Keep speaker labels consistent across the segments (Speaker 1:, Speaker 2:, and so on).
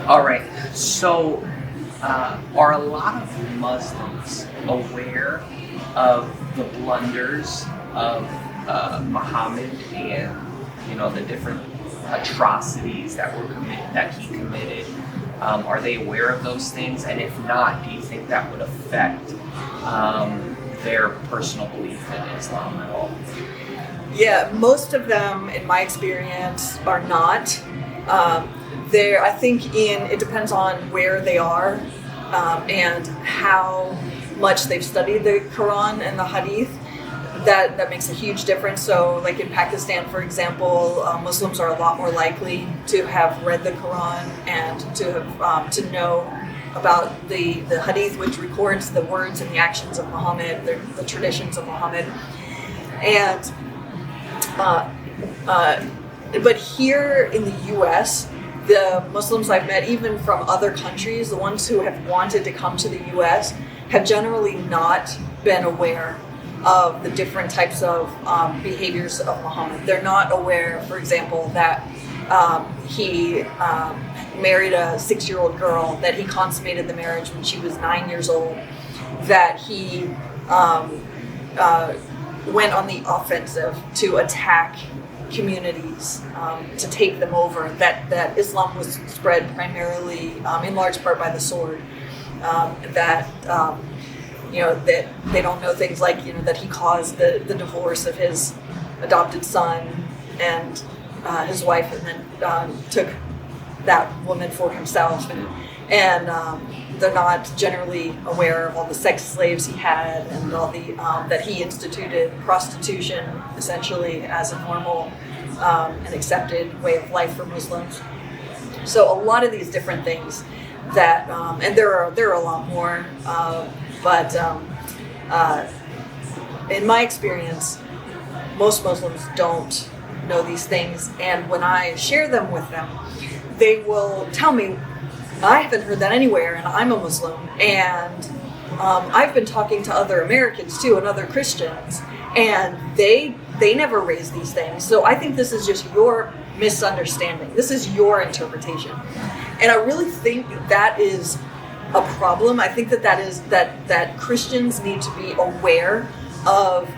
Speaker 1: All right. So, are a lot of Muslims aware of the blunders of Muhammad and the different atrocities that he committed? Are they aware of those things? And if not, do you think that would affect their personal belief in Islam at all?
Speaker 2: Yeah, most of them, in my experience, are not. I think it depends on where they are and how much they've studied the Quran and the Hadith. That makes a huge difference. So, like in Pakistan, for example, Muslims are a lot more likely to have read the Quran and to have to know about the Hadith, which records the words and the actions of Muhammad, the traditions of Muhammad, and. But here in the U.S., the Muslims I've met, even from other countries, the ones who have wanted to come to the U.S., have generally not been aware of the different types of behaviors of Muhammad. They're not aware, for example, that he married a 6-year-old girl, that he consummated the marriage when she was 9 years old, that he went on the offensive to attack communities, to take them over, that Islam was spread primarily in large part by the sword, that they don't know things like that he caused the divorce of his adopted son and his wife, and then took that woman for himself, and they're not generally aware of all the sex slaves he had and all the that he instituted prostitution essentially as a normal and accepted way of life for Muslims. So a lot of these different things that and there are a lot more, but in my experience, most Muslims don't know these things, and when I share them with them, they will tell me, I haven't heard that anywhere, and I'm a Muslim, and I've been talking to other Americans too, and other Christians, and they never raise these things. So I think this is just your misunderstanding. This is your interpretation, and I really think that is a problem. I think that is that Christians need to be aware of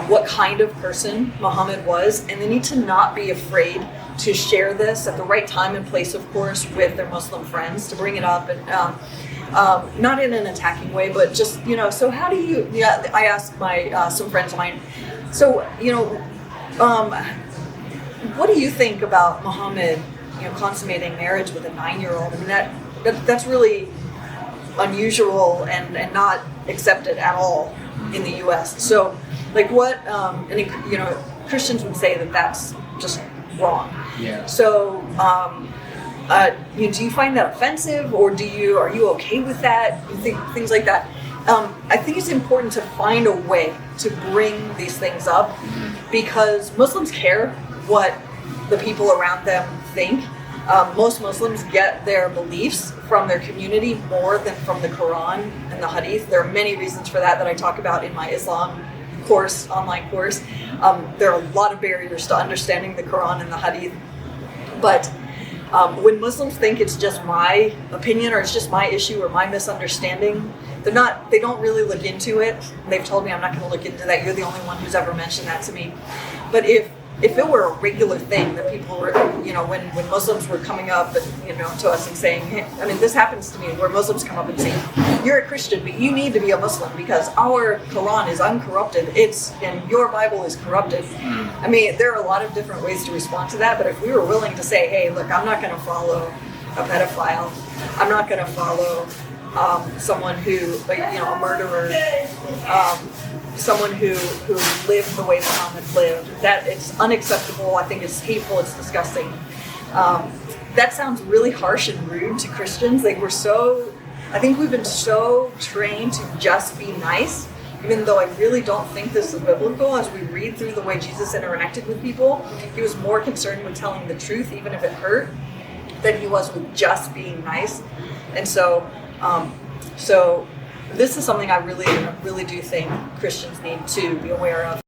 Speaker 2: what kind of person Muhammad was, and they need to not be afraid to share this at the right time and place, of course, with their Muslim friends, to bring it up, and not in an attacking way, but just, so how do you, I asked some friends of mine, so, what do you think about Muhammad, consummating marriage with a 9-year-old? I mean, that's really unusual and not accepted at all in the U.S. So, like, what, Christians would say that that's just wrong.
Speaker 1: Yeah.
Speaker 2: So, do you find that offensive, or are you okay with that? You think things like that? I think it's important to find a way to bring these things up, because Muslims care what the people around them think. Most Muslims get their beliefs from their community more than from the Quran and the Hadith. There are many reasons for that I talk about in my Islam online course. There are a lot of barriers to understanding the Quran and the Hadith. But when Muslims think it's just my opinion, or it's just my issue or my misunderstanding, they don't really look into it. They've told me I'm not going to look into that. You're the only one who's ever mentioned that to me. But if it were a regular thing that people were, when Muslims were coming up and, to us and saying, hey, I mean, this happens to me, where Muslims come up and say, you're a Christian, but you need to be a Muslim because our Quran is uncorrupted, and your Bible is corrupted. I mean, there are a lot of different ways to respond to that, but if we were willing to say, hey, look, I'm not going to follow a pedophile, I'm not going to follow someone who, a murderer, someone who lived the way Muhammad lived, that it's unacceptable. I think it's hateful, it's disgusting. That sounds really harsh and rude to Christians. I think we've been so trained to just be nice, even though I really don't think this is biblical. As we read through the way Jesus interacted with people, he was more concerned with telling the truth, even if it hurt, than he was with just being nice. And so this is something I really do think Christians need to be aware of.